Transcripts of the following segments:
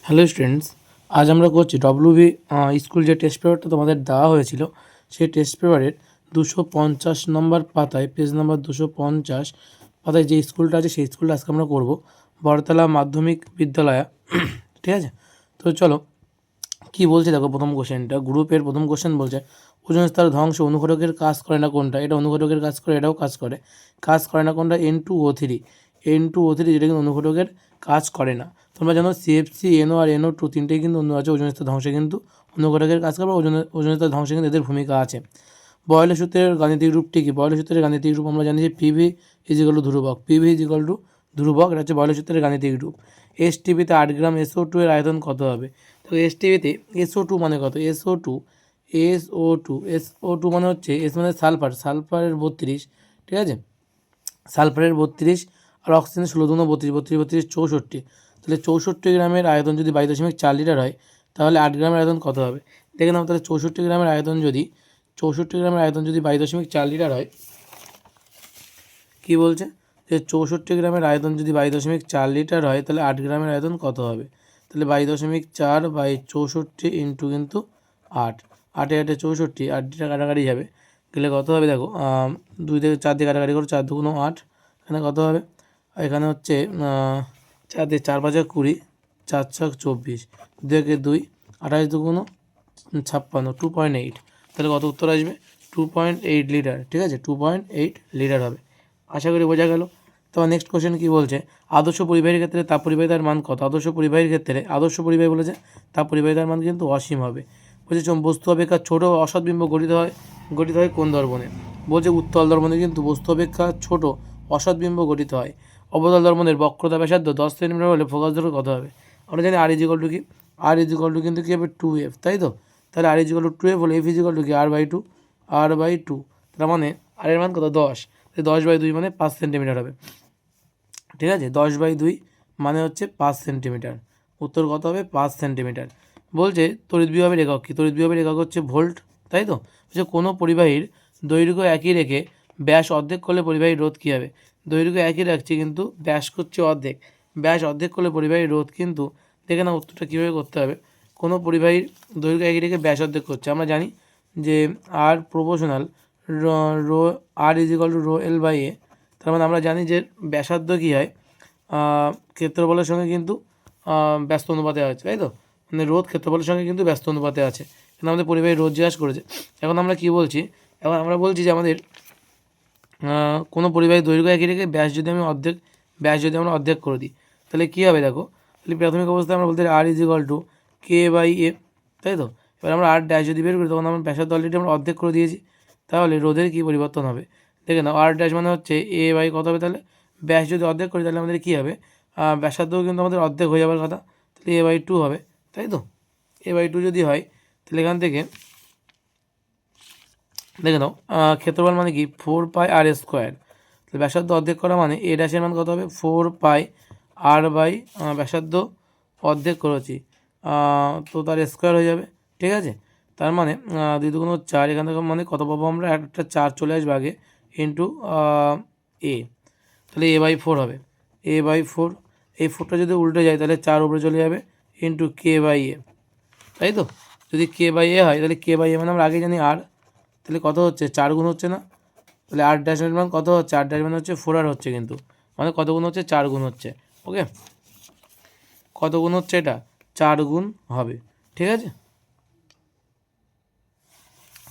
Hello students, আজ আমরা করছি ডব্লিউবি স্কুল যে টেস্ট পেপারটা তোমাদের দেওয়া হয়েছিল সেই টেস্ট পেপারের 250 নম্বর পাতায় পেজ নাম্বার 250 পাতায় যে স্কুলটা আছে সেই স্কুলটা আজকে আমরা করবো বড়তলা মাধ্যমিক বিদ্যালয়। ঠিক আছে, তো চলো কি বলছে দেখো। প্রথম কোশ্চেনটা গ্রুপের প্রথম কোশ্চেন বলছে ওজন স্তর ধ্বংস অনুঘটকের কাজ করে না কোনটা? এটা অনুঘটকের কাজ করে, এটাও কাজ করে না কোনটা? N2O3 যেটা কিন্তু অনুঘটকের কাজ করে না। তোমরা জানো CFC, NO আর NO2 তিনটেই কিন্তু অন্য আছে ওজন স্তর ধ্বংসে কিন্তু অনুঘটকের কাজ করে, ওজন স্তর ধ্বংসে কিন্তু এদের ভূমিকা আছে। বয়লের সূত্রের গাণিতিক রূপটি কি? বয়লের সূত্রের গাণিতিক রূপ আমরা জানি যে PV = ধ্রুবক, ধ্রুবক, এটা হচ্ছে বয়লের সূত্রের গাণিতিক রূপ। STPতে 8 গ্রাম SO2 এর আয়তন কত হবে? তো STPতে SO2 মানে কত? SO2 মানে হচ্ছে S মানে সালফারের 32, ঠিক আছে, সালফারের 32 আর অক্সিজেনের 16 দুগুণ 32, 64। তাহলে 64 গ্রামের আয়তন যদি 22.4 লিটার হয় তাহলে 8 গ্রামের আয়তন কত হবে? দেখে নাও তাহলে 64 গ্রামের আয়তন যদি 22.4 লিটার হয়, কি বলছে যে 64 গ্রামের আয়তন যদি 22.4 লিটার হয় তাহলে 8 গ্রামের আয়তন কত হবে? তাহলে 22.4/64 ইন্টু কিন্তু 8, 8 8 64, 8টা কাটাকাটি যাবে, গেলে কত হবে দেখো, 2 থেকে 4 দিয়ে কাটাকাটি করো, 4 2 8, এখানে কত হবে? এখানে হচ্ছে 4 দিয়ে 4 5 20, 4 6 24, 2 একে 2, 28 2 56, 2.8। তাহলে কত উত্তর আসবে? 2.8 লিটার, ঠিক আছে, 2.8 লিটার হবে। আশা করি বোঝা গেল। তো নেক্সট কোশ্চেন কী বলছে? আদর্শ পরিবাহীর ক্ষেত্রে তাপ পরিবাহিতার মান কত? আদর্শ পরিবাহী বলেছে তাপ পরিবাহিতার মান কিন্তু অসীম হবে। বলছে বস্তু অপেক্ষা ছোট অসৎ বিম্ব গঠিত হয় কোন দর্পণে? বলছে উত্তল দর্পণে কিন্তু বস্তু অপেক্ষা ছোট অসৎ বিম্ব গঠিত হয়। অবতল দর্পণের বক্রতা ব্যাসার্ধ 10 সেন্টিমিটার হলে ফোকাস দৈর্ঘ্য কত হবে? আমরা জানি R = কি? R = কিন্তু কী হবে? 2F, তাই তো? তাহলে R = 2F হলে F = কি? R/2, তার মানে আর এর মান কত? 10, 10/2 মানে 5 সেন্টিমিটার হবে, ঠিক আছে, 10/2 মানে হচ্ছে 5 সেন্টিমিটার। উত্তর কত হবে? 5 সেন্টিমিটার। বলছে তড়িৎ বিভবের একক কী? তড়িৎ বিভবের একক হচ্ছে ভোল্ট, তাই তো? বলছে কোনো পরিবাহীর দৈর্ঘ্য একই রেখে ব্যাস অর্ধেক করলে পরিবাহীর রোধ কী হবে? দৈর্ঘ্য একই রাখছি কিন্তু ব্যাস করছে অর্ধেক, ব্যাস অর্ধেক করলে পরিবাহীর রোধ কিন্তু, দেখে না উত্তরটা কীভাবে করতে হবে। কোনো পরিবাহীর দৈর্ঘ্য একই রেখে ব্যাস অর্ধেক করছে, আমরা জানি যে R proportional rho R = ρL/A। তার মানে আমরা জানি যে ব্যাসার্ধ কী হয়? ক্ষেত্রফলের সঙ্গে কিন্তু ব্যস্ত অনুপাতে আছে, তাই তো? মানে রোধ ক্ষেত্রফলের সঙ্গে কিন্তু ব্যস্ত অনুপাতে আছে। কিন্তু আমাদের পরিবাহী রোধ জিজ্ঞাসা করেছে। এখন আমরা কী বলছি? এখন আমরা বলছি যে আমাদের কোনো পরিবাহী দৈর্ঘ্য একই রেখে ব্যাস যদি আমরা অর্ধেক করে দিই তাহলে কী হবে দেখো। তাহলে প্রাথমিক অবস্থায় আমরা বলতে R = K/A, তাই তো? এবার আমরা R ড্যাশ যদি বের করি তখন আমরা ব্যাসার্ধ অলরেডি আমরা অর্ধেক করে দিয়েছি, তাহলে রোধের কী পরিবর্তন হবে? দেখে নাও R ড্যাশ মানে হচ্ছে A/, কত হবে তাহলে? ব্যাস যদি অর্ধেক করি তাহলে আমাদের কী হবে? ব্যাসার্ধও কিন্তু আমাদের অর্ধেক হয়ে যাওয়ার কথা, তাহলে A/2 হবে, তাই তো? A/2 যদি হয় তাহলে এখান থেকে দেখে নাও ক্ষেত্রফল মানে কি 4πr²। তাহলে ব্যাসার্ধ অর্ধেক করা মানে A ড্যাশের মান কত হবে? 4πr বাই ব্যাসার্ধ অর্ধেক করেছি, তো তার স্কোয়ার হয়ে যাবে, ঠিক আছে। তার মানে 2 2 4, এখান থেকে মানে কত পাবো আমরা? একটা 4 চলে আসবে আগে, ইন্টু A, তাহলে A/4 হবে, A/4। এই 4টা যদি উল্টে যায় তাহলে 4 উপরে চলে যাবে, ইন্টু K/A, তাই তো? যদি K/A হয় তাহলে K/A মানে আমরা আগে জানি R, তাহলে কত হচ্ছে? 4 গুণ হচ্ছে না? তাহলে R ড্যাশের মান কত হচ্ছে? R ড্যাশ মানে হচ্ছে 4R হচ্ছে, কিন্তু মানে কত গুণ হচ্ছে? 4 গুণ হচ্ছে, ওকে। কত গুণ হচ্ছে এটা? 4 গুণ হবে, ঠিক আছে।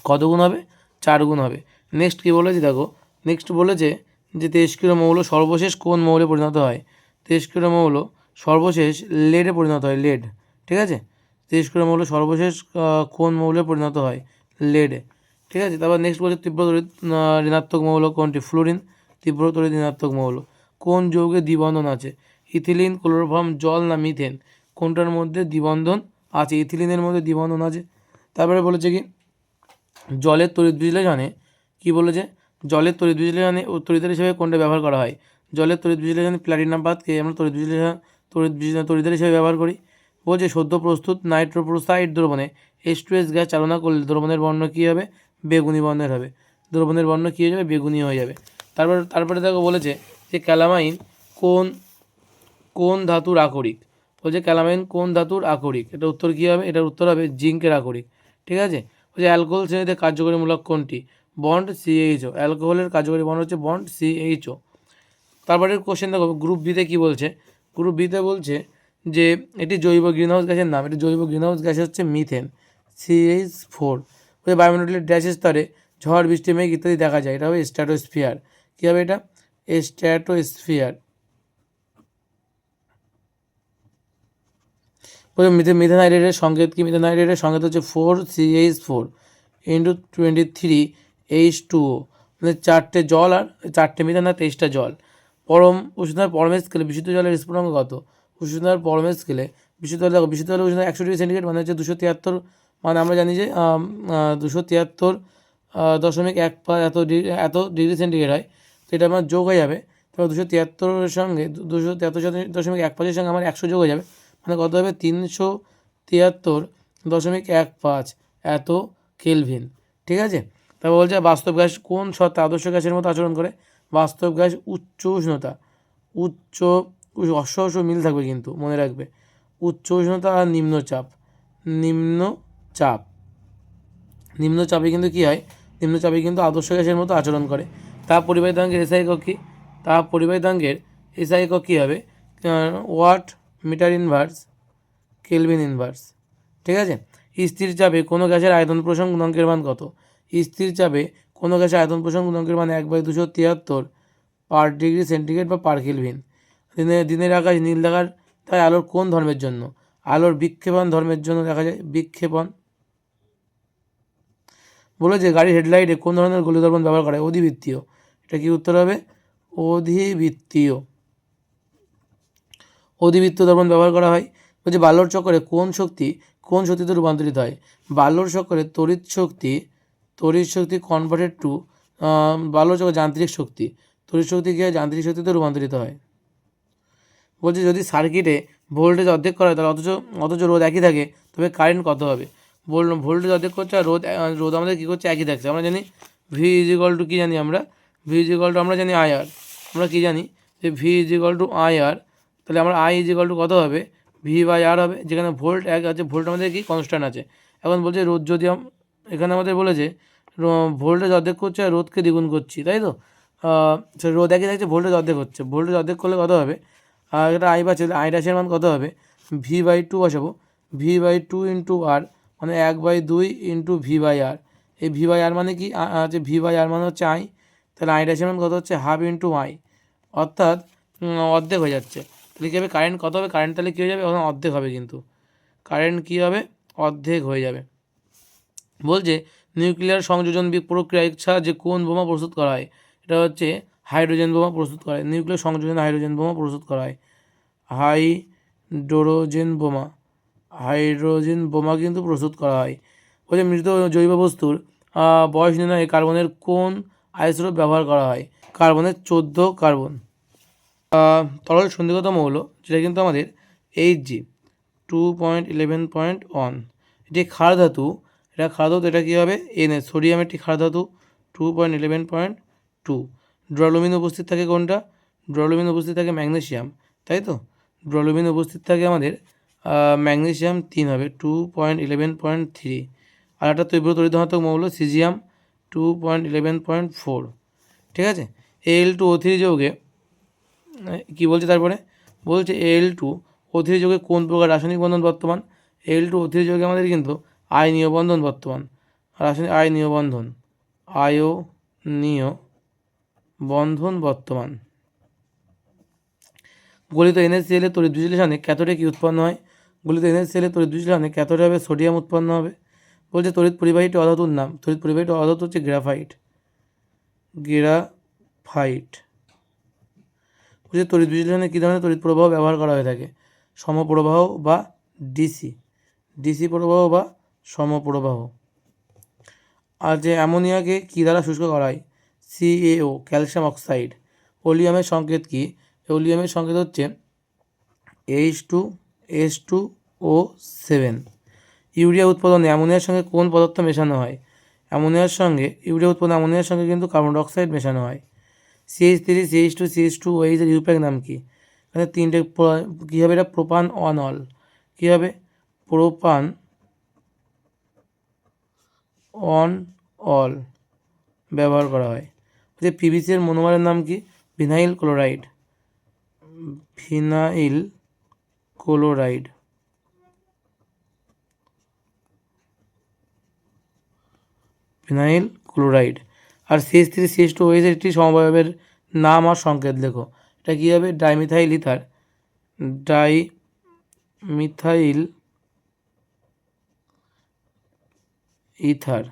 কত গুণ হবে? 4 গুণ হবে। নেক্সট কী বলেছি দেখো, নেক্সট বলেছে যে তেজস্ক্রিয় মৌল সর্বশেষ কোন মৌলে পরিণত হয়? তেজস্ক্রিয় মৌল সর্বশেষ লেডে পরিণত হয়, লেড, ঠিক আছে। তেজস্ক্রিয় মৌল সর্বশেষ কোন মৌলে পরিণত হয়? লেডে, ঠিক আছে। তারপর নেক্সট বলছে তীব্র তড়িৎ ঋণাত্মক মৌল কোনটি? ফ্লুরিন তীব্র তড়িৎ ঋণাত্মক মৌল। কোন যৌগে দ্বিবন্ধন আছে? ইথিলিন, ক্লোরোফর্ম, জল না মিথেন? কোনটার মধ্যে দ্বিবন্ধন আছে? ইথিলিনের মধ্যে দ্বিবন্ধন আছে। তারপরে বলেছে কি জলের তড়িৎ বিশ্লেষণে, কী বলেছে? জলের তড়িৎ বিশ্লেষণে তড়িৎদ্বার হিসেবে কোনটা ব্যবহার করা হয়? জলের তড়িৎ বিশ্লেষণে প্লাটিনাম বাদকে আমরা তড়িৎদ্বার হিসেবে ব্যবহার করি। বলছে সদ্য প্রস্তুত নাইট্রোপ্রোসাইড দ্রবণে H2S গ্যাস চালনা করলে দ্রবণের বর্ণ কী হবে? বেগুনি বর্ণের হবে। দ্রবণের বর্ণ কী হয়ে যাবে? বেগুনি হয়ে যাবে। তারপরে দেখো বলেছে যে ক্যালামাইন কোন ধাতুর আকরিক? তো বলছে ক্যালামাইন কোন ধাতুর আকরিক, এটা উত্তর কী হবে? এটার উত্তর হবে জিঙ্কের আকরিক। ঠিক আছে। বলছে অ্যালকোহল শ্রেণীতে কার্যকরী মূলক কোনটি? Bond CHO। অ্যালকোহলের কার্যকরী বন্ড হচ্ছে বন্ড CHO। তারপরে কোশ্চেন দেখো গ্রুপ বিতে কী বলছে। গ্রুপ বিতে বলছে যে এটি জৈব গ্রিনহাউস গ্যাসের নাম, এটি জৈব গ্রিনহাউস গ্যাস হচ্ছে মিথেন CH4। ওই বায়ুমণ্ডলের ড্যাশ স্তরে ঝড় বৃষ্টি মেঘ ইত্যাদি দেখা যায়, এটা হবে স্ট্র্যাটোস্ফিয়ার। কী হবে এটা? স্ট্র্যাটোস্ফিয়ার। মিথেন হাইড্রেটের সংকেত কি? মিথেন হাইড্রেটের সংকেত হচ্ছে 4CH4 ইন্টু 23H2O, মানে 4টে জল আর 4টে মিথেন আর 23টা জল। পরম উষ্ণতার পরমের স্কেলে বিশুদ্ধ জলের স্ফুটনাঙ্ক কত? উষ্ণতার পরমের স্কেলে বিশুদ্ধ জল, দেখো বিশুদ্ধ জলের উষ্ণতা 100°C মানে হচ্ছে 273, মানে আমরা জানি যে 273.15 এত ডিগ্রি সেন্টিগ্রেড হয়। তো এটা আমার যোগ হয়ে যাবে, তো 273-এর সঙ্গে 273.15 সঙ্গে আমার 100 যোগ হয়ে যাবে, মানে কত হবে? 373.15 এত কেলভিন। ঠিক আছে। তারপর বলছে বাস্তব গ্যাস কোন শর্তে আদর্শ গ্যাসের মতো আচরণ করে? বাস্তব গ্যাস উচ্চ উষ্ণতা, উচ্চ অশ্ব মিল থাকবে কিন্তু মনে রাখবে, উচ্চ উষ্ণতা আর নিম্নচাপ। নিম্নচাপে কিন্তু কী হয়? নিম্নচাপে কিন্তু আদর্শ গ্যাসের মতো আচরণ করে। তাপ পরিবাহিতাঙ্কের এসআই একক কী? তাপ পরিবাহিতাঙ্কের এসআই একক কী হবে? Watt metre inverse kelvin inverse. ঠিক আছে। স্থির চাপে কোনো গ্যাসের আয়তন প্রসারণ গুণাঙ্কের মান কত? স্থির চাপে কোনো গ্যাসের আয়তন প্রসারণ গুণাঙ্কের মান 1/273 পার ডিগ্রি সেন্টিগ্রেড বা পার কেলভিন। দিনের আকাশ নীল দেখার তাই আলোর কোন ধর্মের জন্য? আলোর বিক্ষেপণ ধর্মের জন্য দেখা যায়, বিক্ষেপণ। বলেছে গাড়ির হেডলাইটে কোন ধরনের গোলীয় দর্পণ ব্যবহার করা হয়? অধিবৃত্তীয়। এটা কি উত্তর হবে? অধিবৃত্তীয় দর্পণ ব্যবহার করা হয়। বলছে বাল্যর চক্করে কোন শক্তিতে রূপান্তরিত হয়? বাল্যর চক্করে তড়িৎ শক্তি কনভার্টেড টু বাল্যর চক্করে যান্ত্রিক শক্তি, তড়িৎ শক্তি কী হয়? যান্ত্রিক শক্তিতে রূপান্তরিত হয়। বলছে যদি সার্কিটে ভোল্টেজ অর্ধেক করা হয় তাহলে অথচ রোধ একই থাকে, তবে কারেন্ট কত হবে? ভোল্টেজ অর্ধেক করছে আর রোধ আমাদের কী করছে? একই থাকছে। আমরা জানি ভি ইজ ইকুয়াল টু কী জানি আমরা? ভি ইজ ইকুয়াল টু আমরা জানি IR। আমরা কী জানি যে V is equal to IR, তাহলে আমরা I ইজ ইকুয়াল টু কত হবে? V/R হবে, যেখানে ভোল্ট এক আছে, ভোল্ট আমাদের কি কনস্ট্যান্ট আছে। এখন বলছে রোধ যদি এখানে আমাদের বলেছে ভোল্টেজ অর্ধেক করছে আর রোধকে দ্বিগুণ করছি, তাই তো? রোধ একই থাকছে, ভোল্টেজ অর্ধেক হচ্ছে, ভোল্টেজ অর্ধেক করলে কত হবে? এটা I বাঁচে, I ড্যাশের মান কত হবে? V/2 বসাবো, V/2 ইন্টু R, মানে 1/2 ইন্টু V/R। এই V/R মানে কি? আছে V/R মানে হচ্ছে I, তাহলে I ড্যাশের মান কত হচ্ছে? হাফ ইন্টু I, অর্থাৎ অর্ধেক হয়ে যাচ্ছে। তাহলে কী হবে? কারেন্ট কত হবে? কারেন্ট তাহলে কী হয়ে যাবে? ওখানে অর্ধেক হবে, কিন্তু কারেন্ট কী হবে? অর্ধেক হয়ে যাবে। বলছে নিউক্লিয়ার সংযোজন প্রক্রিয়ায় সাহায্যে কোন বোমা প্রস্তুত করা হয়? এটা হচ্ছে হাইড্রোজেন বোমা প্রস্তুত করা হয়। নিউক্লিয়ার সংযোজনে হাইড্রোজেন বোমা প্রস্তুত করা হয়। হাইড্রোজেন বোমা কিন্তু প্রস্তুত করা হয়। বলছে মৃত জৈব বস্তুর বয়স নির্ণয়ে কার্বনের কোন আইসোটোপ ব্যবহার করা হয়? কার্বনের 14 কার্বন। তরল সন্ধিগত মৌল যেটা কিন্তু আমাদের Hg 2.11.1, এটি ক্ষার ধাতু, এটা কী হবে? Na, সোডিয়াম একটি ক্ষার ধাতু 2.11.2। ড্রলুমিন উপস্থিত থাকে কোনটা? ড্রলুমিন উপস্থিত থাকে ম্যাগনেসিয়াম, তাই তো? ড্রলুমিন উপস্থিত থাকে আমাদের ম্যাগনেসিয়াম 3 হবে 2.11.3। আর একটা তীব্র তড়িৎ-ধনাত্মক মৌল সিজিয়াম 2.11.4। ঠিক আছে। Al2O3 যৌগে কী বলছে তারপরে? বলছে Al2O3 যৌগে কোন প্রকার রাসায়নিক বন্ধন বর্তমান? Al2O3 যৌগে আমাদের কিন্তু আয়নীয় বন্ধন বর্তমান, রাসায়নিক আয়নীয় বন্ধন বর্তমান। গলিত NaCl এর তড়িৎ বিশ্লেষণে ক্যাথোডে কী উৎপন্ন হয়? গলিত NaCl এর তড়িৎ বিশ্লেষণে ক্যাথোডে হবে সোডিয়াম উৎপন্ন হবে। বলছে তড়িৎ পরিবাহীটি অধাতুর নাম। তড়িৎ পরিবাহীটি অধাতু হচ্ছে গ্রাফাইট। বলছে তড়িৎ বিশ্লেষণে কী ধরনের তড়িৎ প্রবাহ ব্যবহার করা হয়ে থাকে? সমপ্রবাহ বা ডিসি প্রবাহ বা সমপ্রবাহ। আর যে অ্যামোনিয়াকে কী দ্বারা শুষ্ক করা হয়? CaO, calcium oxide. ওলিয়ামের সংকেত কী? ওলিয়ামের সংকেত হচ্ছে H2S2O7। ইউরিয়া উৎপাদনে অ্যামোনিয়ার সঙ্গে কোন পদার্থ মেশানো হয়? ইউরিয়া উৎপাদনে অ্যামোনিয়ার সঙ্গে কিন্তু কার্বন ডাইঅক্সাইড মেশানো হয়। CH3, CH2, CH2OH এর ইউপ্যাক নাম কি? এখানে তিনটে কী হবে, এটা প্রোপান অন অল, কী হবে, প্রোপান অন অল ব্যবহার করা হয়। যে পিভিসি এর মনোমারের নাম কি, vinyl chloride, vinyl chloride. Vinyl chloride. আর CH3 CH2 OH একটি সমবায়ের নাম আর সংকেত লেখো। এটা কী হবে, ডাইমিথাইল ইথার, ডাইমিথাইল ইথার।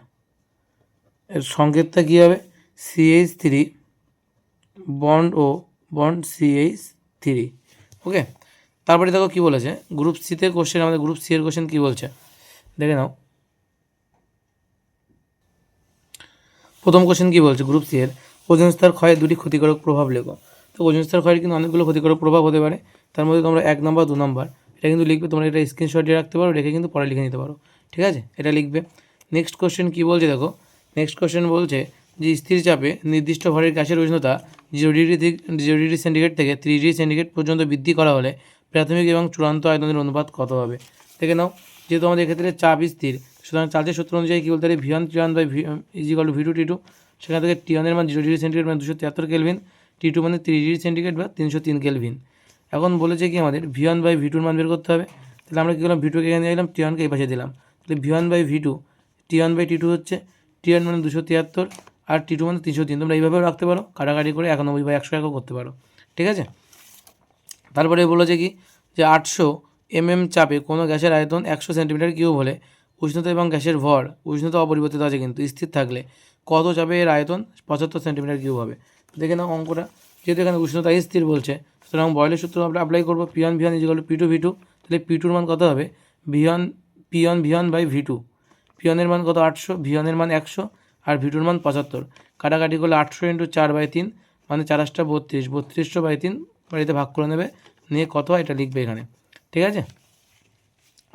এর সংকেতটা কী হবে, CH3 বন্ড ও বন্ড CH3। ওকে, তারপরে দেখো কী বলেছে গ্রুপ সিতে কোশ্চেন, আমাদের গ্রুপ সি এর কোশ্চেন কী বলছে দেখে নাও। প্রথম কোশ্চেন কী বলছে, গ্রুপ সি এর ওজোন স্তর ক্ষয়ের দুটি ক্ষতিকারক প্রভাব লেখো। তো ওজোন স্তর ক্ষয়ের কিন্তু অনেকগুলো ক্ষতিকারক প্রভাব হতে পারে, তার মধ্যে তোমরা 1 নম্বর 2 নম্বর এটা কিন্তু লিখবে, তোমরা এটা স্ক্রিনশট দিয়ে রাখতে পারো, রেখে কিন্তু পরে লিখে নিতে পারো, ঠিক আছে, এটা লিখবে। নেক্সট কোশ্চেন কী বলছে দেখো, নেক্সট কোশ্চেন বলছে যে স্থির চাপে নির্দিষ্ট ভরের গ্যাসের উষ্ণতা 0 ডিগ্রি সেন্টিগ্রেড থেকে 30 ডিগ্রি সেন্টিগ্রেড পর্যন্ত বৃদ্ধি করা হলে প্রাথমিক এবং চূড়ান্ত আয়তনের অনুপাত কত হবে। দেখে নাও, যেহেতু আমাদের এক্ষেত্রে চাপ স্থির, সুতরাং চার্জের সূত্র অনুযায়ী কী বলতে পারি, V1 T1 by V2 T2। সেখান থেকে T1 এর মান 0 ডিগ্রি সেন্টিগ্রেড মানে 273 কেলভিন, T2 মানে 30 ডিগ্রি সেন্টিগ্রেড বা 303 কেলভিন। এখন বলেছে কি আমাদের V1 বাই V2 মান বের করতে হবে। তাহলে আমরা কী করলাম, V2 কে এখানে দিলাম, T1 কে এই পাশে দিলাম। তাহলে V1 by V2, T1 by T2 হচ্ছে, T1 মানে 273 আর T2 মানে 303। তোমরা এইভাবেও রাখতে পারো, কাটাকাটি করে 91 বাই 100 করতে পারো, ঠিক আছে। তারপরে বলেছে কি যে 800 mm চাপে কোনো গ্যাসের আয়তন 100 সেন্টিমিটার কিউব হলে উষ্ণতা এবং গ্যাসের ভর, উষ্ণতা অপরিবর্তিত আছে কিন্তু স্থির থাকলে কত চাপে এর আয়তন 75 সেন্টিমিটার কিউব হবে। দেখে নাও অঙ্কটা, যেহেতু এখানে উষ্ণতা স্থির বলছে, সুতরাং বয়লের সূত্র আমরা অ্যাপ্লাই করবো, P1 V1 = P2 V2। তাহলে P2 এর মান কত হবে, P1 বাই V2। P1 এর মান কত 800, V1 এর মান 100 আর V2 এর মান 75। কাটাকাটি করলে 800 × 4/3 মানে 4×8 32, 32/3 বাড়িতে ভাগ করে নেবে, নিয়ে কত হয় এটা লিখবে এখানে, ঠিক আছে,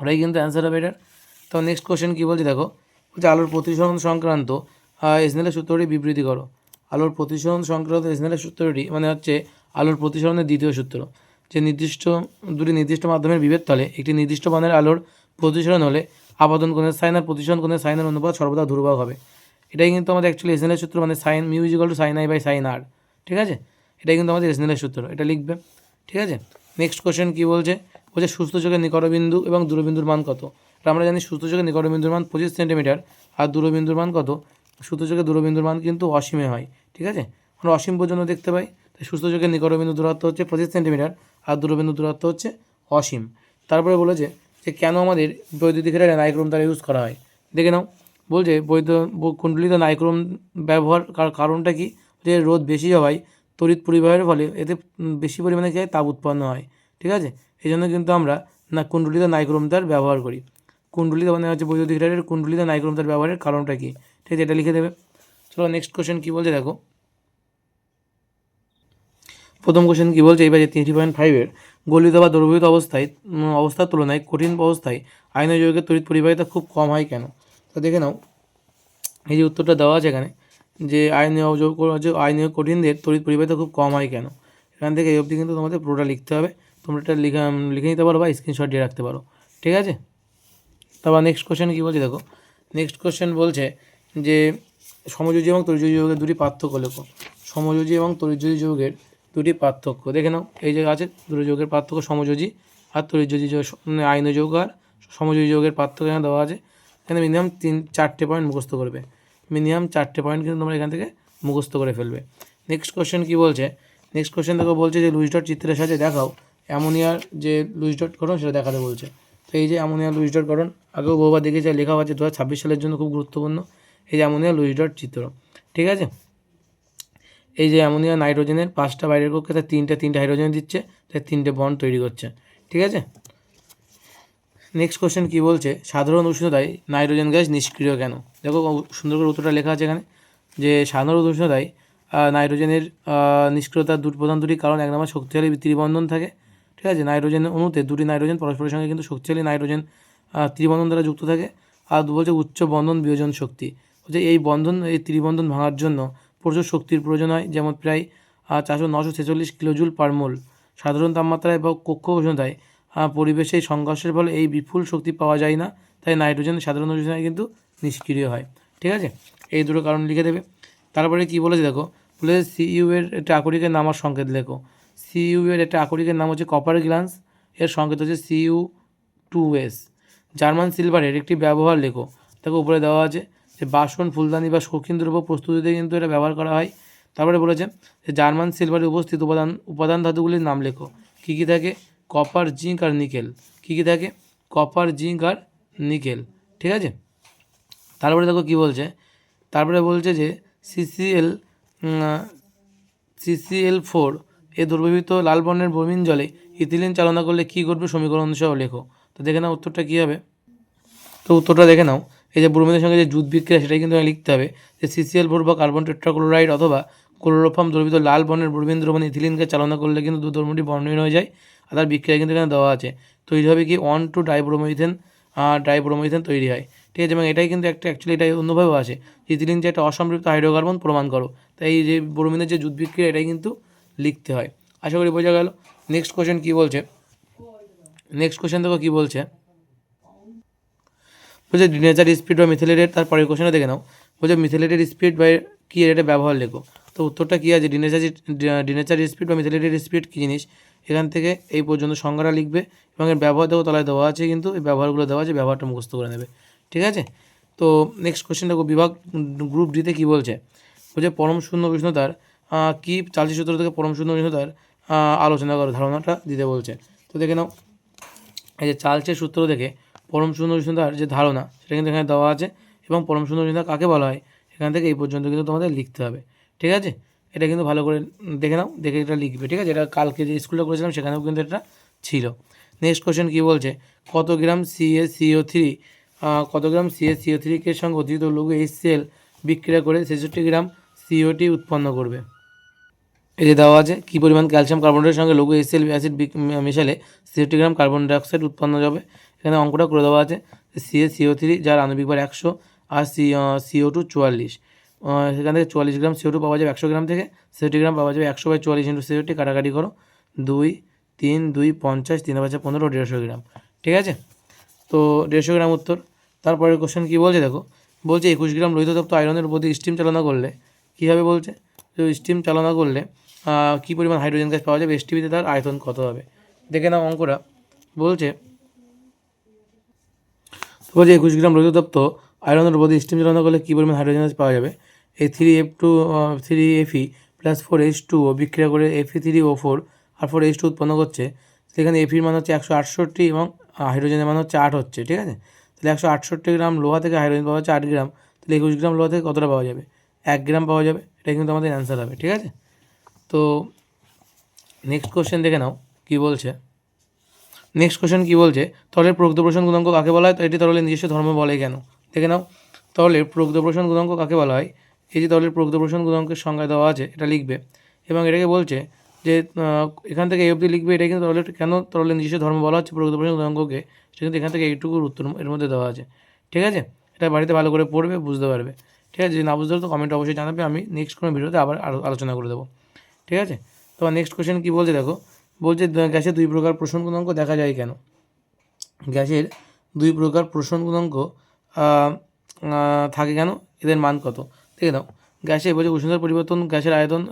ওটাই কিন্তু অ্যান্সার হবে এটার। তো নেক্সট কোশ্চেন কী বলছে দেখো, বলছে আলোর প্রতিসরণ সংক্রান্ত স্নেলের সূত্রটি বিবৃতি করো। আলোর প্রতিসরণ সংক্রান্ত স্নেলের সূত্রটি মানে হচ্ছে আলোর প্রতিসরণের দ্বিতীয় সূত্র, যে দুটি নির্দিষ্ট মাধ্যমের বিভেদ তলে একটি নির্দিষ্ট মানের আলোর প্রতিসরণ হলে আপতন কোণের সাইন আর প্রতিসরণ কোণের সাইনের অনুপাত সর্বদা ধ্রুবক হবে। এটাই কিন্তু আমাদের অ্যাকচুয়ালি স্নেলের সূত্র, মানে sine μ = sin I by sin R, ঠিক আছে, এটাই কিন্তু আমাদের স্নেলের সূত্র, এটা লিখবে, ঠিক আছে। নেক্সট কোশ্চেন কী বলছে, বলছে সুস্থ চোখের নিকটবিন্দু এবং দূরবিন্দুর মান কত। এটা আমরা জানি সুস্থ চোখের নিকটবিন্দুর মান 25 সেন্টিমিটার আর দূরবিন্দুর মান কত, সুস্থ চোখের দূরবিন্দুর মান কিন্তু অসীমে হয়, ঠিক আছে, আমরা অসীম পর্যন্ত দেখতে পাই। তাই সুস্থ চোখের নিকটবিন্দু দূরত্ব হচ্ছে 25 সেন্টিমিটার আর দূরবিন্দু দূরত্ব হচ্ছে অসীম। তারপরে বলেছে যে কেন আমাদের বৈদ্যুতিক ক্ষেত্রে নাইক্রোম তার ইউজ করা হয়। দেখে নাও, বলছে কুণ্ডলিত নাইক্রোম ব্যবহার কারণটা কি, যে রোদ বেশি হওয়ায় তড়িৎ পরিবাহের ফলে এতে বেশি পরিমাণে কী হয়, তাপ উৎপন্ন হয়, ঠিক আছে, এই জন্য কিন্তু আমরা কুণ্ডলিত নাইক্রোম তার ব্যবহার করি। কুণ্ডলিত মানে হচ্ছে বৈদ্যুতিক হিটারের কুণ্ডলিত নাইক্রোম তার ব্যবহারের কারণটা কি, ঠিক আছে, এটা লিখে দেবে। চলো নেক্সট কোশ্চেন কী বলছে দেখো। প্রথম কোশ্চেন কী বলছে, এইবার 3.5-এর গলিত বা দ্রবীভূত অবস্থার তুলনায় কঠিন অবস্থায় আয়নীয় যৌগের তড়িৎ পরিবাহিতা খুব কম হয় কেন। তো দেখে নাও, এই যে উত্তরটা দেওয়া আছে এখানে, যে আয়নীয় কঠিনদের তড়িৎ পরিবাহিতা খুব কম হয় কেন, এখান থেকে এই অবধি কিন্তু তোমাদের পুরোটা লিখতে হবে। তোমরা এটা লিখে নিতে পারো বা স্ক্রিনশট দিয়ে রাখতে পারো, ঠিক আছে। তারপর নেক্সট কোশ্চেন কী বলছে দেখো, নেক্সট কোশ্চেন বলছে যে সমযোজী এবং তড়িৎযোজী যৌগের দুটি পার্থক্য লেখো। সমযোজী এবং তড়িৎযোজী যৌগের দুটি পার্থক্য দেখে নাও, এই যে আছে দুটো যৌগের পার্থক্য, সমযোজী আর তড়িৎযোজী মানে আয়নীয় যৌগ আর সমযোজী যৌগের পার্থক্য এখানে দেওয়া আছে। এখানে মিনিমাম 4টে পয়েন্ট মুখস্থ করবে, মিনিমাম 4টে পয়েন্ট কিন্তু তোমরা এখান থেকে মুখস্থ করে ফেলবে। নেক্সট কোশ্চেন কী বলছে, নেক্সট কোশ্চেন দেখো বলছে যে লুইস ডট চিত্রের সাহায্যে দেখাও অ্যামোনিয়ার যে লুইস ডট গঠন সেটা দেখাতে বলছে। তো এই যে অ্যামোনিয়া লুইস ডট গঠন আগেও বহুবার দেখেছি, লেখা আছে 2026 সালের জন্য খুব গুরুত্বপূর্ণ। এই যে অ্যামোনিয়া লুইস ডট চিত্র, ঠিক আছে, এই যে অ্যামোনিয়া নাইট্রোজেনের 5টা বাইরের কক্ষে তার 3টে হাইড্রোজেন দিচ্ছে, তাই 3টে বন্ড তৈরি করছে, ঠিক আছে। নেক্সট কোশ্চেন কী বলছে, সাধারণ উষ্ণতায় নাইট্রোজেন গ্যাস নিষ্ক্রিয় কেন। দেখো সুন্দর করে উত্তরটা লেখা আছে এখানে, যে সাধারণ উষ্ণতায় নাইট্রোজেনের নিষ্ক্রিয়তার প্রধান দুটি কারণ, 1 নম্বর শক্তিশালী ত্রিবন্ধন থাকে, ঠিক আছে, নাইট্রোজেন অণুতে দুটি নাইট্রোজেন পরস্পরের সঙ্গে কিন্তু শক্তিশালী নাইট্রোজেন ত্রিবন্ধন দ্বারা যুক্ত থাকে। আর বলছে উচ্চ বন্ধন বিয়োজন শক্তি, বলছে এই ত্রিবন্ধন ভাঙার জন্য প্রচুর শক্তির প্রয়োজন হয়, যেমন প্রায় 946 কিলোজুল পার মোল। সাধারণ তাপমাত্রায় বা কক্ষ উষ্ণতায় পরিবেশে এই সংঘর্ষের ফলে এই বিপুল শক্তি পাওয়া যায় না, তাই নাইট্রোজেন সাধারণ উষ্ণতায় কিন্তু নিষ্ক্রিয় হয়। ঠিক আছে, এই দুটো কারণ লিখে দেবে। তারপরে কি বলেছে দেখো, বলেছে সিইউ এর একটা আকরিকের নাম আর সংকেত লেখো। সিইউ এর একটা আকরিকের নাম হচ্ছে কপার গ্লান্স, এর সংকেত হচ্ছে Cu2s। জার্মান সিলভারের একটি ব্যবহার লেখো। দেখো উপরে দেওয়া আছে যে বাসন, ফুলদানি বা শৌখিন দ্রব্য প্রস্তুতিতে কিন্তু এটা ব্যবহার করা হয়। তারপরে বলেছে যে জার্মান সিলভারে উপস্থিত উপাদান ধাতুগুলির নাম লেখো। কী কী থাকে? কপার, জিঙ্ক আর নিকেল। কী কী থাকে? কপার, জিঙ্ক আর নিকেল। ঠিক আছে, তারপরে দেখো কী বলছে, তারপরে বলছে যে CCl4 এ দ্রবীভূত লাল বর্ণের ব্রোমিন জলে ইথিলিন চালনা করলে কী ঘটবে সমীকরণ সহ লেখো। তো দেখে নাও উত্তরটা কী হবে। তো উত্তরটা দেখে নাও, এই যে ব্রোমিনের সঙ্গে যে যুদ্ধ বিক্রিয়া সেটাই কিন্তু লিখতে হবে যে CCl4 বা কার্বন টেট্রাক্লোরাইড অথবা ক্লোরোফর্ম দ্রবীভূত লাল বর্ণের ব্রোমিন দ্রবণে ইথিলিনকে চালনা করলে কিন্তু দুধর্মটি বর্ণহীন হয়ে যায়। আর তার বিক্রিয়া কিন্তু এখানে দেওয়া আছে। তৈরি হবে কি 1,2-ডাইব্রোমিথেন তৈরি হয়। ঠিক আছে, এবং এটাই কিন্তু একটা অ্যাকচুয়ালি এটাই অন্যভাবেও আছে, ইথিলিন যে একটা অসম্পৃক্ত হাইড্রোকার্বন প্রমাণ করো। তাই এই যে ব্রোমিনের যে যুদ্ধ বিক্রিয়া এটাই কিন্তু লিখতে হয়। আশা করি বোঝা গেল। নেক্সট কোশ্চেন কী বলছে, নেক্সট কোশ্চেন দেখো কী বলছে, বলছে ডিনেচার স্পিড বা মিথিলেটেড, তারপরের কোশ্চেনটা দেখে নাও। বলছে মিথিলেটেড স্পিড বা কী এটা ব্যবহার লেখো। তো উত্তরটা কী আছে, ডিনেচার স্পিড বা মিথিলেটেড স্পিড কী জিনিস, এখান থেকে এই পর্যন্ত সংজ্ঞাটা লিখবে এবং এর ব্যবহার দেখো তলায় দেওয়া আছে, কিন্তু এই ব্যবহারগুলো দেওয়া আছে, ব্যবহারটা মুখস্থ করে নেবে। ঠিক আছে, তো নেক্সট কোশ্চেন দেখো, বিভাগ গ্রুপ ডিতে কী বলছে, বলছে পরম শূন্য উষ্ণতার কী চালসি সূত্র থেকে পরম শূন্য উষ্ণতার আলোচনা করো, ধারণাটা দিতে বলছে। তো দেখে নাও, এই যে চার্লসের সূত্র দেখে পরম শূন্য উষ্ণতার যে ধারণা সেটা কিন্তু এখানে দেওয়া আছে, এবং পরম শূন্য উষ্ণতা কাকে বলা হয় এখান থেকে এই পর্যন্ত কিন্তু তোমাদের লিখতে হবে। ঠিক আছে, এটা কিন্তু ভালো করে দেখে নাও, দেখে এটা লিখবে। ঠিক আছে, এটা কালকে যে স্কুলটা করেছিলাম সেখানেও কিন্তু এটা ছিল। নেক্সট কোশ্চেন কী বলছে, কত গ্রাম CaCO3 এর সঙ্গে অতিরিক্ত লঘু HCl বিক্রিয়া করে 66 গ্রাম CO2 উৎপন্ন করবে। এই যে দেওয়া আছে কী পরিমাণ ক্যালসিয়াম কার্বনেটের সঙ্গে লঘু HCl অ্যাসিড মেশালে 66 গ্রাম কার্বন ডাইঅক্সাইড উৎপন্ন যাবে। এখানে অঙ্কটা করে দেওয়া আছে CaCO3 যার আণবিক ভর 100 আর CO2 44, সেখান থেকে 44 গ্রাম CO2 পাওয়া যাবে 100 গ্রাম থেকে, 60 গ্রাম পাওয়া যাবে 100/44 × 66, কাটাকাটি করো 2 3 2 50 3 5 15 150 গ্রাম। ঠিক আছে, তো 150 গ্রাম উত্তর। তারপরের কোশ্চেন কী বলছে দেখো, বলছে 21 গ্রাম লোহিতযুক্ত আয়রনের উপর দিয়ে স্টিম চালনা করলে কী হবে, বলছে তো স্টিম চালনা করলে কী পরিমাণ হাইড্রোজেন গ্যাস পাওয়া যাবে, STPতে তার আয়তন কত হবে। দেখে নাও অঙ্কটা, বলছে 21 গ্রাম লোহিতযুক্ত আয়রনের উপর দিয়ে স্টিম চালনা করলে কী পরিমাণ হাইড্রোজেন গ্যাস পাওয়া যাবে। এই 3Fe + 4H2O বিক্রিয়া করে Fe3O4 আর 4H2 উৎপন্ন করছে। সেখানে Feর মান হচ্ছে 168 এবং হাইড্রোজেনের মান হচ্ছে 8 হচ্ছে। ঠিক আছে, তাহলে 168 গ্রাম লোহা থেকে হাইড্রোজেন পাওয়া হচ্ছে 8 গ্রাম, তাহলে 21 গ্রাম লোহা থেকে কতটা পাওয়া যাবে, 1 গ্রাম পাওয়া যাবে। এটা কিন্তু আমাদের অ্যান্সার হবে। ঠিক আছে, তো নেক্সট কোশ্চেন দেখে নাও কী বলছে। নেক্সট কোশ্চেন কী বলছে, তরলের প্রকৃত গুণাঙ্ক কাকে বলা হয়, তো এটি তরলের নিজস্ব ধর্ম বলে কেন। দেখে নাও, তরলের প্রকৃত গুণাঙ্ক কাকে বলা হয়, এই যে তরলের প্রকৃত গুণাঙ্কের সংজ্ঞা দেওয়া আছে এটা লিখবে, এবং এটাকে বলছে যে এখান থেকে এই অবধি লিখবে, এটা কিন্তু তরলের কেন তরলের নিজস্ব ধর্ম বলা হচ্ছে প্রকৃত গুণাঙ্ককে, সেটা কিন্তু এখান থেকে এইটুকুর উত্তর এর মধ্যে দেওয়া আছে। ঠিক আছে, এটা বাড়িতে ভালো করে পড়বে, বুঝতে পারবে। ঠিক আছে, যদি না বুঝতে পারো তো কমেন্ট অবশ্যই জানাবে, আমি নেক্সট কোনো ভিডিওতে আবার আলোচনা করে দেবো। ঠিক আছে, তো নেক্সট কোশ্চেন কী বলছে দেখো, বলছে গ্যাসের 2 প্রকার প্রসরণ গুণাঙ্ক দেখা যায় কেন। গ্যাসের 2 প্রকার প্রসরণ গুণাঙ্ক থাকে কেন, এদের মান কত। দেখে নাও, গ্যাসে বলছে উষ্ণতার পরিবর্তন গ্যাসের আয়তন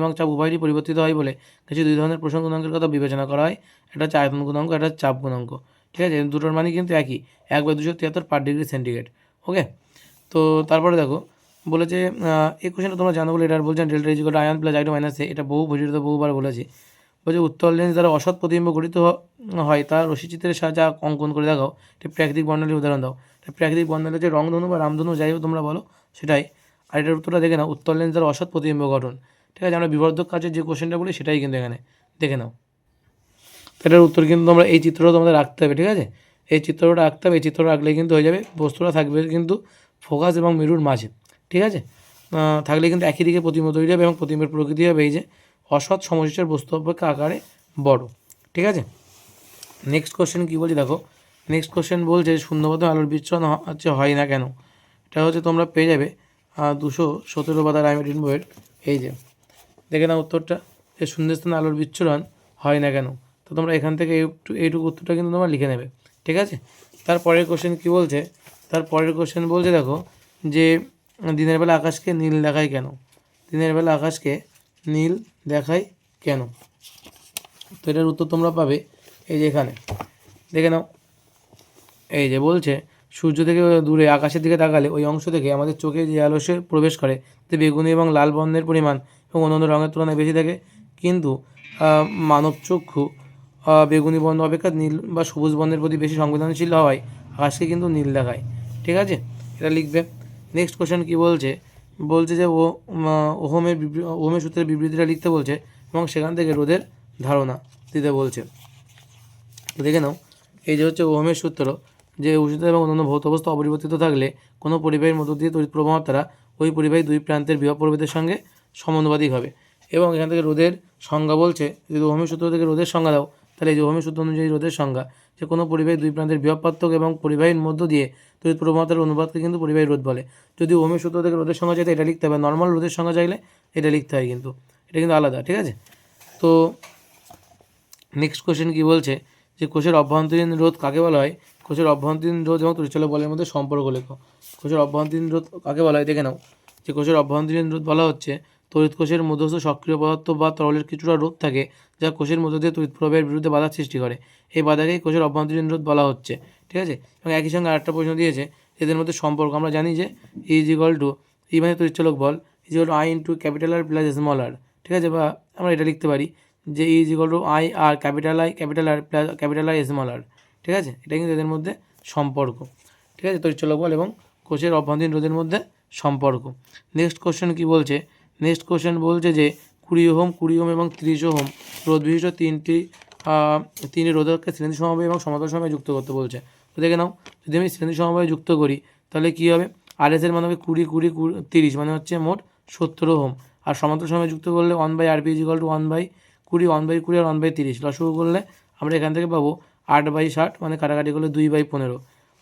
এবং চাপ উভয়ই পরিবর্তিত হয় বলে গ্যাসে 2 ধরনের প্রসরণ গুণাঙ্কের কথা বিবেচনা করা হয়। এটা হচ্ছে আয়তন গুণাঙ্ক, এটা হচ্ছে চাপ গুণাঙ্ক। ঠিক আছে, দুটোর মানই কিন্তু একই, 1/273 পার ডিগ্রি সেন্টিগ্রেড। ওকে, তো তারপরে দেখো বলেছে এই কোশ্চেনটা তোমরা জানো বলে এটা বলছেন delta equal to ion plus I2 minus A, এটা বহুবার বলেছি। বলছে উত্তল লেন্স দ্বারা অসৎ প্রতিবিম্ব গঠিত হয় তার রশ্মিচিত্রের সাহায্যে অঙ্কন করে দেখাও। এটা প্রাকৃতিক বর্ণালীর উদাহরণ দাও। এটা প্রাকৃতিক বর্ণালী হচ্ছে রংধনু বা রামধনু, যাই হোক তোমরা বলো সেটাই। আর এটার উত্তরটা দেখে নাও, উত্তল লেন্স দ্বারা অসৎ প্রতিবিম্ব গঠন। ঠিক আছে, আমরা বিবর্ধক কাজের যে কোশ্চেনটা বলি সেটাই কিন্তু এখানে দেখে নাও। এটার উত্তর কিন্তু তোমরা এই চিত্রটা তোমাদের রাখতে হবে। ঠিক আছে, এই চিত্রটা রাখতে হবে, এই চিত্রটা রাখলেই কিন্তু হয়ে যাবে। বস্তুটা থাকবে কিন্তু ফোকাস এবং মেরুর মাঝে। ঠিক আছে, থাকলে কিন্তু একই দিকে প্রতিবিম্ব তৈরি হবে এবং প্রতিবিম্বের প্রকৃতি হবে এই যে অসৎ সমশিষ্টের বস্তু অপেক্ষা আকারে বড়। ঠিক আছে, নেক্সট কোশ্চেন কী বলছে দেখো, নেক্সট কোশ্চেন বলছে শূন্যপথে আলোর বিচ্ছুরণ হয় না কেন। এটা হচ্ছে তোমরা পেয়ে যাবে 217 পাতার আইমেটিন বইয়ের, এই যে দেখে নাও উত্তরটা। যে শূন্যস্থানে আলোর বিচ্ছুরণ হয় না কেন। তো তোমরা এখান থেকে এইটুকু উত্তরটা কিন্তু তোমরা লিখে নেবে, ঠিক আছে। তারপরের কোশ্চেন কী বলছে, তারপরের কোশ্চেন বলছে দেখো যে দিনের বেলা আকাশকে নীল দেখায় কেন, দিনের বেলা আকাশকে নীল দেখায় কেন। তো এটার উত্তর তোমরা পাবে এই যে এখানে, দেখে নাও। এই যে বলছে সূর্য থেকে দূরে আকাশের দিকে তাকালে ওই অংশ থেকে আমাদের চোখে যে আলো এসে প্রবেশ করে তে বেগুনি এবং লাল বর্ণের পরিমাণ এবং অন্যান্য রঙের তুলনায় বেশি থাকে, কিন্তু মানব চক্ষু বেগুনি বর্ণ অপেক্ষা নীল বা সবুজ বর্ণের প্রতি বেশি সংবেদনশীল হওয়ায় আকাশকে কিন্তু নীল দেখায়, ঠিক আছে, এটা লিখবে। নেক্সট কোশ্চেন কী বলছে, বলছে যে ওহমের সূত্রের বিবৃতিটা লিখতে বলছে এবং সেখান থেকে রোদের ধারণা দিতে বলছে। দেখে নাও, এই যে হচ্ছে ওহমের সূত্র, যে উষ্ণতা এবং অন্যান্য ভৌত অবস্থা অপরিবর্তিত থাকলে কোনো পরিবাহীর মধ্য দিয়ে তড়িৎ প্রবাহ তারা ওই পরিবাহী দুই প্রান্তের বিভব প্রভেদের সঙ্গে সমানুপাতিক হবে। এবং এখান থেকে রোদের সংজ্ঞা বলছে, যদি ওহমের সূত্র থেকে রোদের সংজ্ঞা দাও, তাহলে এই যে ওহমের সূত্র অনুযায়ী রোদের সংজ্ঞা, যে কোনো পরিবাহী দুই প্রান্তের বিভব পার্থক্য এবং পরিবাহীর মধ্য দিয়ে তড়িৎ প্রবাহতার অনুপাতকে কিন্তু পরিবাহী রোধ বলে। যদি ওহমের সূত্র থেকে রোদের সংজ্ঞা চাইতে এটা লিখতে হবে, নর্মাল রোদের সংজ্ঞা চাইলে এটা লিখতে হয়, কিন্তু এটা কিন্তু আলাদা, ঠিক আছে। তো নেক্সট কোশ্চেন কী বলছে, যে কোষের অভ্যন্তরীণ রোধ কাকে বলা হয়, কোষের অভ্যন্তরীণ রোধ এবং তড়িৎচলক বলের মধ্যে সম্পর্ক লেখো। কোষের অভ্যন্তরীণ রোধ কাকে বলা হয় দেখে নাও, যে কোষের অভ্যন্তরীণ রোধ বলা হচ্ছে তড়িৎ কোষের মধ্যস্থ সক্রিয় পদার্থ বা তরলের কিছুটা রোধ থাকে যা কোষের মধ্য দিয়ে তড়িৎ প্রবাহের বিরুদ্ধে বাধা সৃষ্টি করে, এই বাধাকেই কোষের অভ্যন্তরীণ রোধ বলা হচ্ছে, ঠিক আছে। এবং একই সঙ্গে আরেকটা প্রশ্ন দিয়েছে, এদের মধ্যে সম্পর্ক আমরা জানি যে ই মানে তড়িৎচলক বল, I into capital R plus small r, ঠিক আছে, বা আমরা এটা লিখতে পারি যে I আর capital R plus capital R small r, ঠিক আছে, এটা কিন্তু এদের মধ্যে সম্পর্ক, ঠিক আছে, তড়িৎচলক বল এবং কোষের অভ্যন্তরীণ রোধের মধ্যে সম্পর্ক। নেক্সট কোশ্চেন কী বলছে, নেক্সট কোশ্চেন বলছে যে 20 ওহম এবং 30 ওহম রোধ বিশিষ্ট তিনটি রোধককে শ্রেণী সমবায় এবং সমান্তরাল সমবায়ে যুক্ত করতে বলছে। তো দেখে নাও, যদি আমি শ্রেণী সমবায়ে যুক্ত করি তাহলে কী হবে, RS এর মান হবে 20 মানে হচ্ছে মোট 70 ওহম, আর সমান্তরাল সমবায়ে যুক্ত করলে 1/RP = 1/20 আর 1/30 লসাগু করলে আমরা এখান থেকে পাবো 8/60, মানে কাটাকাটি করলে 2/15,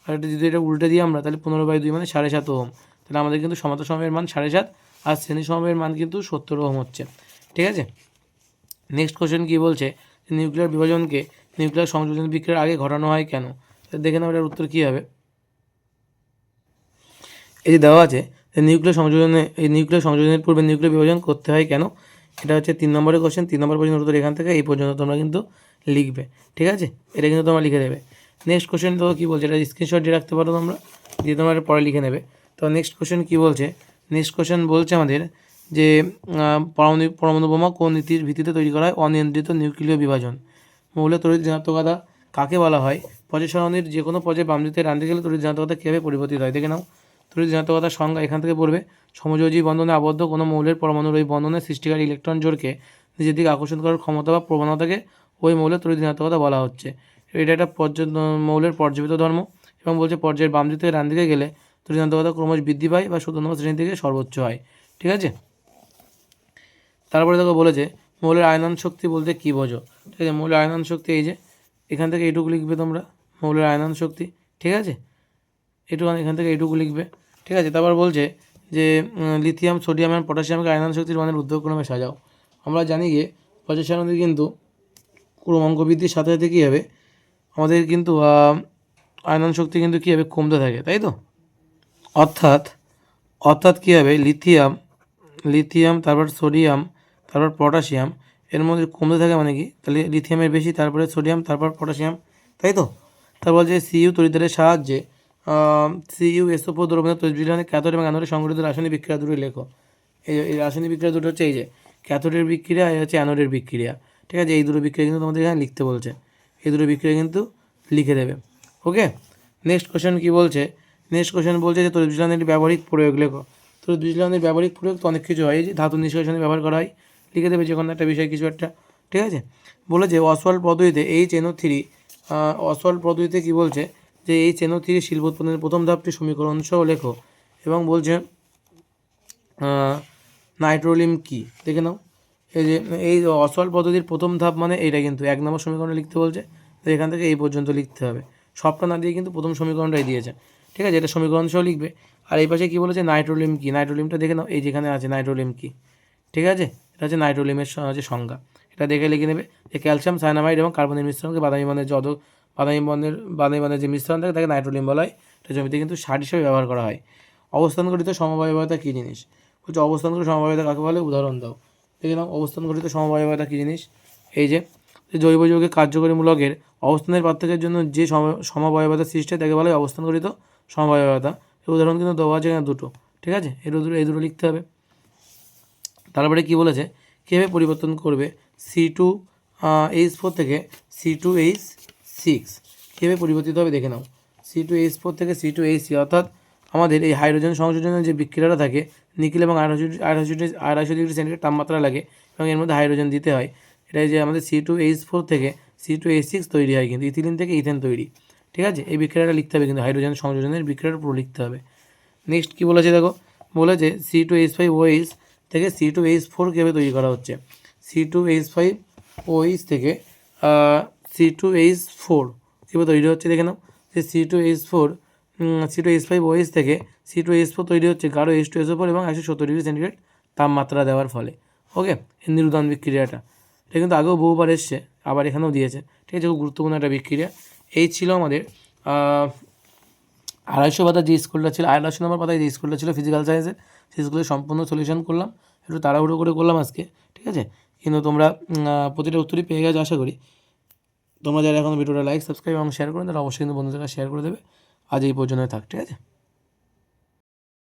আর এটা যদি এটা উল্টে দিই আমরা, তাহলে 15/2 মানে 7.5 ওহম। তাহলে আমাদের কিন্তু সমান্তরাল সমবায়ের মান 7.5 আর শ্রেণী সমবায়ের মান কিন্তু 70 ওহম হচ্ছে, ঠিক আছে। নেক্সট কোশ্চেন কী বলছে, নিউক্লিয়ার বিভাজনকে নিউক্লিয়ার সংযোজন বিক্রিয়ার আগে ঘটানো হয় কেন। দেখে নাও এটার উত্তর কী হবে। এই যে দেওয়া আছে, নিউক্লিয়ার সংযোজনের পূর্বে নিউক্লিয়ার বিভাজন করতে হয় কেন, এটা হচ্ছে 3 নম্বরের কোশ্চেন। 3 নম্বর পর্যন্ত উত্তর এখান থেকে এই পর্যন্ত তোমরা কিন্তু লিখবে, ঠিক আছে, এটা কিন্তু তোমরা লিখে দেবে। নেক্সট কোশ্চেন তো কী বলছে, এটা স্ক্রিনশট দিয়ে রাখতে পারো তোমরা, দিয়ে তোমরা এটা পরে লিখে নেবে। তো নেক্সট কোশ্চেন কী বলছে, নেক্সট কোশ্চেন বলছে আমাদের যে পরমাণু বোমা কোন নীতির ভিত্তিতে তৈরি করা হয়, অনিয়ন্ত্রিত নিউক্লিয় বিভাজন। মৌলের তড়িৎ ঋণাত্মকতা কাকে বলা হয়, পর্যায় সারণীর যে কোনো পর্যায়ে বাম দিকে ডান দিকে গেলে তড়িৎ ঋণাত্মকতা কীভাবে পরিবর্তিত হয়, দেখে নাও। তড়িৎ ঋণাত্মকতার সংজ্ঞা এখান থেকে পড়বে, সমযোজী বন্ধনে আবদ্ধ কোনো মৌলের পরমাণুর ওই বন্ধনের সৃষ্টিকারী ইলেকট্রন জোড়কে নিজের দিকে আকর্ষণ করার ক্ষমতা বা প্রবণতাকে ওই মৌলের তড়িৎ ঋণাত্মকতা বলা হচ্ছে। এটা একটা মৌলের পর্যাপিত ধর্ম, এবং বলছে পর্যায়ের বাম দিক থেকে ডান দিকে গেলে তড়িৎ ঋণাত্মকতা ক্রমশ বৃদ্ধি পায় বা 17 নম্বর শ্রেণী থেকে সর্বোচ্চ হয়, ঠিক আছে। তারপরে দেখো বলেছে মৌলের আয়নন শক্তি বলতে কী বোঝো, ঠিক আছে। মৌলের আয়নন শক্তি এই যে এখান থেকে এইটুকু লিখবে তোমরা, মৌলের আয়নন শক্তি, ঠিক আছে, এখান থেকে এইটুকু লিখবে, ঠিক আছে। তারপর বলছে যে লিথিয়াম, সোডিয়াম এবং পটাশিয়ামকে আয়নন শক্তির মানের ঊর্ধ্বক্রমে সাজাও। আমরা জানি যে পর্যায় সারণীর কিন্তু ক্রমাঙ্ক বৃদ্ধির সাথে সাথে কী হবে, আমাদের কিন্তু আয়নন শক্তি কিন্তু কী হবে, কমতে থাকে, তাই তো। অর্থাৎ কী হবে, লিথিয়াম তারপর সোডিয়াম তারপর পটাশিয়াম এর মধ্যে কমতে থাকে, মানে কি, তাহলে লিথিয়ামের বেশি, তারপরে সোডিয়াম, তারপর পটাশিয়াম, তাই তো। তারপর যে সিইউ তড়িৎদ্বারের সাহায্যে CuSO4 দ্রবণের তড়িৎ বিকিরণে ক্যাথোড এবং অ্যানোডে সংঘটিত রাসায়নিক বিক্রিয়া দুটো লেখো। এই রাসায়নিক বিক্রিয়া দুটো হচ্ছে এই যে ক্যাথোডের বিক্রিয়া, এই হচ্ছে অ্যানোডের বিক্রিয়া, ঠিক আছে। এই দুটো বিক্রিয়া কিন্তু তোমাদের এখানে লিখতে বলছে, এই দুটো বিক্রিয়া কিন্তু লিখে দেবে, ওকে। নেক্সট কোশ্চেন কী বলছে, নেক্সট কোশ্চেন বলছে যে তড়িৎ বিকিরণের ব্যবহারিক প্রয়োগ লেখো। তড়িৎ বিকিরণের ব্যবহারিক প্রয়োগ তো অনেক কিছু হয়, এই যে ধাতু নিষ্কাশনে ব্যবহার করা হয়, লিখে দেবে যে কোনো একটা বিষয় কিছু একটা, ঠিক আছে। বলেছে অসওয়াল্ড পদ্ধতিতে অসওয়াল্ড পদ্ধতিতে কী বলছে, যে HNO3 শিল্প উৎপাদনের প্রথম ধাপটি সমীকরণ সহ লেখো, এবং বলছে নাইট্রোলিম কী, দেখে নাও। এই অসওয়াল্ড পদ্ধতির প্রথম ধাপ মানে এইটা কিন্তু 1 নম্বর সমীকরণে লিখতে বলছে, তো এখান থেকে এই পর্যন্ত লিখতে হবে, সবটা না দিয়ে কিন্তু প্রথম সমীকরণটাই দিয়েছে, ঠিক আছে, এটা সমীকরণ সহ লিখবে। আর এই পাশে কী বলেছে, নাইট্রোলিম কী, নাইট্রোলিমটা দেখে নাও, এই যেখানে আছে নাইট্রোলিম কী, ঠিক আছে, এটা হচ্ছে নাইট্রোলিয়ামের হচ্ছে সংজ্ঞা। এটা দেখে লিখে নেবে যে ক্যালসিয়াম সায়ানামাইড এবং কার্বনের মিশ্রণকে বাদামি বর্ণের যে মিশ্রণ থাকে তাকে নাইট্রোলিয়াম বলা হয়। এটা জমিতে কিন্তু সার হিসেবে ব্যবহার করা হয়। অবস্থানগঠিত সমবায়বতা কী জিনিস? বলছে অবস্থানগঠিত সমবায়বতা কাকে বলে, উদাহরণ দাও। দেখে নাও অবস্থানগঠিত সমবায়বতা কী জিনিস। এই যে জৈব যৌগিক কার্যকরী মূলকের অবস্থানের পার্থক্যের জন্য যে সমবায়বতা সৃষ্টি হয় তাকে বলা হয় অবস্থানগঠিত সমবায়বতা। এই উদাহরণ কিন্তু দেওয়া আছে এখানে দুটো, ঠিক আছে, এই দুটো লিখতে হবে। তারপরে কি বলেছে, কীভাবে পরিবর্তন করবে C2H4 থেকে C2H6, কীভাবে পরিবর্তিত হবে দেখে নাও। C2H4 থেকে C2H6 অর্থাৎ আমাদের এই হাইড্রোজেন সংযোজনের যে বিক্রিয়াটা থাকে, নিকেল এবং 250 ডিগ্রি সেন্টিগ্রেড তাপমাত্রা লাগে এবং এর মধ্যে হাইড্রোজেন দিতে হয়। এটাই যে আমাদের C2H4 থেকে C2H6 তৈরি হয়, কিন্তু ইথিলিন থেকে ইথেন তৈরি, ঠিক আছে। এই বিক্রিয়াটা লিখতে হবে, কিন্তু হাইড্রোজেন সংযোজনের বিক্রিয়াটা পুরো লিখতে হবে। নেক্সট কী বলেছে দেখো, বলেছে C2H5OH থেকে C2H4 কীভাবে তৈরি করা হচ্ছে। C2H5OH থেকে C2H4 কীভাবে তৈরি হচ্ছে দেখে নাও। যে C2H5OH থেকে C2H4 তৈরি হচ্ছে গাঢ় H2SO4 এবং 170 ডিগ্রি সেন্টিগ্রেড তাপমাত্রা দেওয়ার ফলে। ওকে, নিরুদান বিক্রিয়াটা এটা কিন্তু আগেও বহুবার এসছে, আবার এখানেও দিয়েছে, ঠিক আছে। খুব গুরুত্বপূর্ণ একটা বিক্রিয়া। এই ছিল আমাদের 250 পাতা যে স্কুলটা ছিল, 250 নম্বর পাতায় যে স্কুলটা ছিল ফিজিক্যাল সায়েন্সের, সেই স্কুলের সম্পূর্ণ সলিউশন করলাম, একটু তাড়াহুড়ো করে করলাম আজকে, ঠিক আছে। কিন্তু তোমরা প্রতিটা উত্তরই পেয়ে গেছো আশা করি। তোমরা যারা এখন ভিডিওটা লাইক, সাবস্ক্রাইব এবং শেয়ার করেন তারা অবশ্যই কিন্তু বন্ধুদের কাছে শেয়ার করে দেবে। আজ এই পর্যন্ত থাক, ঠিক আছে।